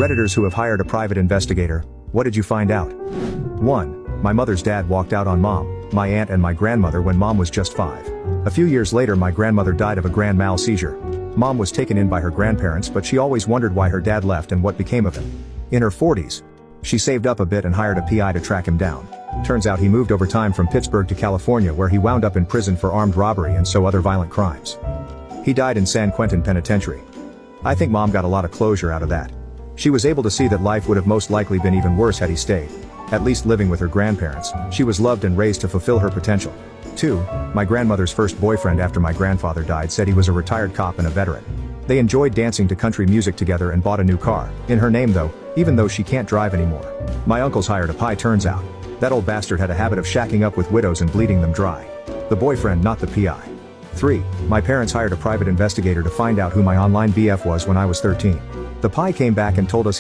Redditors who have hired a private investigator, what did you find out? 1. My mother's dad walked out on mom, my aunt and my grandmother when mom was just 5. A few years later my grandmother died of a grand mal seizure. Mom was taken in by her grandparents but she always wondered why her dad left and what became of him. In her 40s, she saved up a bit and hired a PI to track him down. Turns out he moved over time from Pittsburgh to California where he wound up in prison for armed robbery and so other violent crimes. He died in San Quentin Penitentiary. I think mom got a lot of closure out of that. She was able to see that life would have most likely been even worse had he stayed. At least living with her grandparents, she was loved and raised to fulfill her potential. 2. My grandmother's first boyfriend after my grandfather died said he was a retired cop and a veteran. They enjoyed dancing to country music together and bought a new car, in her name though, even though she can't drive anymore. My uncle's hired a PI turns out. That old bastard had a habit of shacking up with widows and bleeding them dry. The boyfriend not the PI. 3. My parents hired a private investigator to find out who my online BF was when I was 13. The PI came back and told us